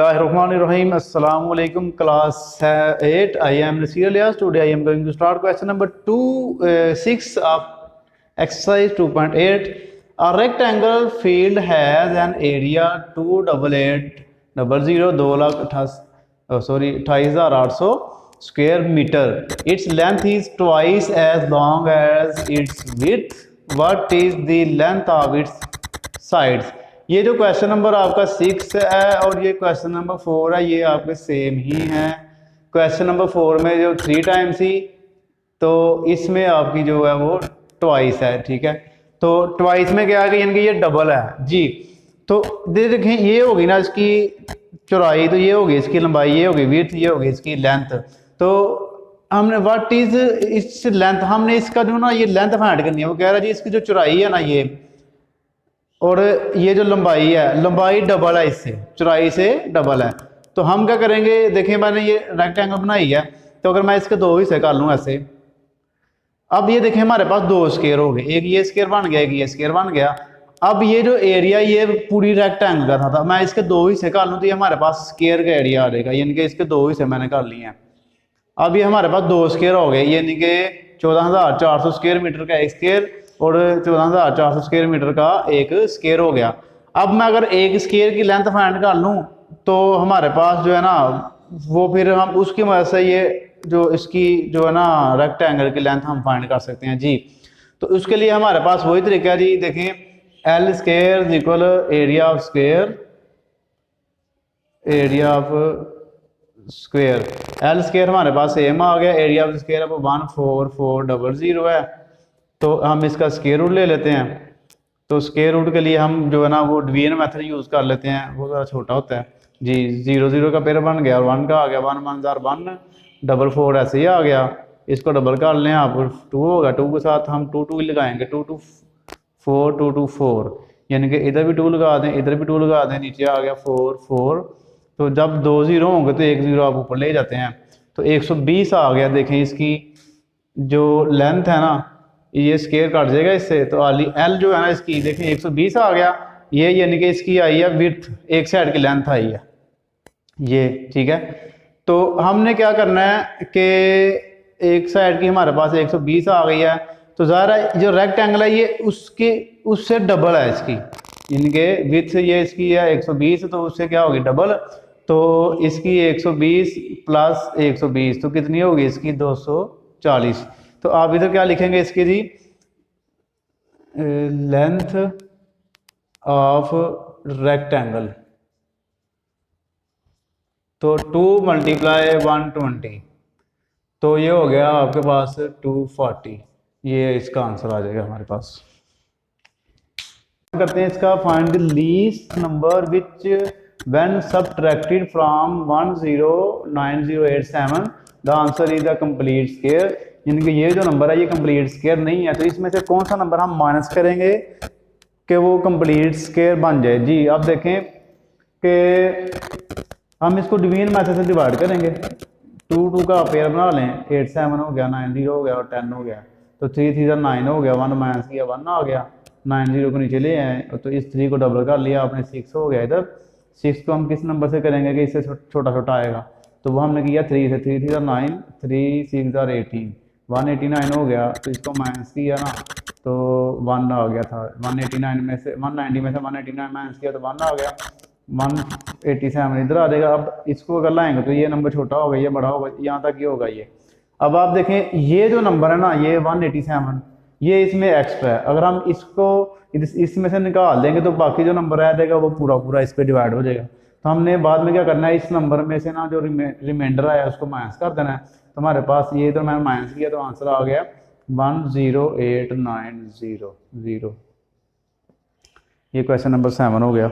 Bismillahirrahmanirrahim. Assalamu alaikum. Class 8. I am Nasir Alias. Today I am going to start question number 6 of exercise 2.8. A rectangle field has an area 288,000,2,28,800 square meter. Its length is twice as long as its width. What is the length of its sides? ये जो question number आपका 6 है और ये question number 4 है, ये आपके same ही हैं। क्वेश्चन नंबर 4 में जो 3 टाइम्स थी, तो इसमें आपकी जो है वो ट्वाइस है। ठीक है, तो ट्वाइस में क्या है कि यानी कि ये डबल है जी। तो देखें, ये होगी ना इसकी चौड़ाई, तो ये होगी इसकी लंबाई, ये होगी विड्थ, ये होगी इसकी लेंथ। तो हमने व्हाट इज इस लेंथ, हमने इसका जो ना ये लेंथ फाइंड करनी है। वो कह रहा है जी इसकी जो चौड़ाई है ना ये, और ये जो लंबाई है, लंबाई डबल है इससे, चौड़ाई से डबल है। तो हम क्या करेंगे, देखें मैंने ये रेक्टेंगल बनाई है, तो अगर मैं इसके दो हिस्से कर लूँ ऐसे, अब ये देखें हमारे पास दो स्क्वायर हो गए, एक ये स्क्वायर बन गया, एक ये स्क्वायर बन गया। अब ये जो एरिया ये पूरी रेक्टेंगल का था, मैं इसके दो हिस्से कर लूँ तो ये हमारे पास स्क्वायर का एरिया आ जाएगा, यानी कि इसके दो हिस्से मैंने कर लिए हैं। अब ये हमारे पास दो स्क्वायर हो गए, यानी कि 14,400 स्क्वायर मीटर का एक स्क्वायर और 14,400 स्क्वायर मीटर का एक स्क्वायर हो गया। अब मैं अगर एक स्क्वायर की लेंथ फाइंड कर लूँ तो हमारे पास जो है ना वो, फिर हम उसकी मदद से ये जो इसकी जो है ना रेक्टेंगल की लेंथ हम फाइंड कर सकते हैं जी। तो उसके लिए हमारे पास वही तरीका है जी। देखें, L square equal area of square, area of square, L square हमारे पास सेम आ गया, एरिया ऑफ स्क्वायर अब 14400 है। तो हम इसका स्क्वायर रूट ले लेते हैं। तो स्क्वायर रूट के लिए हम जो है ना वो डिवीजन मेथड यूज़ कर लेते हैं, वो ज़रा छोटा होता है जी। 0 0 का पेयर बन गया और 1 का आ गया, 1 1 जार 1, 4 ऐसे ही आ गया। इसको डबल कर लें आप, 2 होगा, 2 के साथ हम 2 2 लगाएंगे, 2 2 4 2 2 4, यानी कि इधर भी 2 लगा दें, इधर भी 2 लगा दें, नीचे आ गया 4 4। तो जब 2 0 होंगे तो 1 0 आप ऊपर ले जाते हैं, तो 120 आ गया। देखें इसकी जो लेंथ है ना, ये स्क्वायर काट जाएगा इससे, तो एल जो है ना इसकी देखें 120 आ गया। ये यानी कि इसकी आई है विड्थ, एक साइड की लेंथ आई है ये। ठीक है, तो हमने क्या करना है कि एक साइड की हमारे पास 120 आ गई है, तो ज़ाहिर जो रेक्टेंगल है ये उसके उससे डबल है इसकी, यानी कि विड्थ ये इसकी है 120, तो उससे क्या होगी डबल। तो इसकी 120 प्लस 120 तो कितनी होगी इसकी 240। तो आप इधर क्या लिखेंगे इसकी जी, लेंथ ऑफ रेक्टेंगल, तो 2 × 120, तो ये हो गया आपके पास 240। ये इसका आंसर आ जाएगा हमारे पास। करते हैं इसका, find the least number which when subtracted from 109087 the answer is the complete square. यानी कि ये जो नंबर है ये कंप्लीट स्क्वायर नहीं है, तो इसमें से कौन सा नंबर हम माइनस करेंगे कि वो कंप्लीट स्क्वायर बन जाए जी। अब देखें कि हम इसको डिवीजन मेथड से डिवाइड करेंगे। 2 2 का पेयर बना लें, 8 7 हो गया, 9 0 हो गया और 10 हो गया। तो 3 3 9 हो गया, 1 माइनस किया 1 आ गया, 9 0 को नीचे ले आए, तो इस 3 को डबल कर लिया आपने, 6 हो गया। इधर 6 को हम किस नंबर से करेंगे कि इससे छोटा छोटा आएगा, तो वो हमने किया 3 से, 3 3 9, 3 6 18, 189 हो गया। तो इसको माइनस किया ना तो 1 आ गया था, 189 में से 190 में से 189 माइनस किया तो 1 आ गया, 187 इधर आ जाएगा। अब इसको अगर लाएंगे तो ये नंबर छोटा होगा, ये बड़ा होगा, यहाँ तक ये होगा ये। अब आप देखें ये जो नंबर है ना ये 187, ये इसमें एक्स्ट्रा है, अगर हम इसको इसमें से निकाल देंगे तो बाकी जो नंबर आ जाएगा वो पूरा पूरा इस पर डिवाइड हो जाएगा। तो हमने बाद में क्या करना है, इस नंबर में से ना जो रिमाइंडर आया उसको माइनस कर देना है। तो हमारे पास ये तो मैंने माइनस किया तो आंसर आ गया 10890। ये क्वेश्चन नंबर 7 हो गया।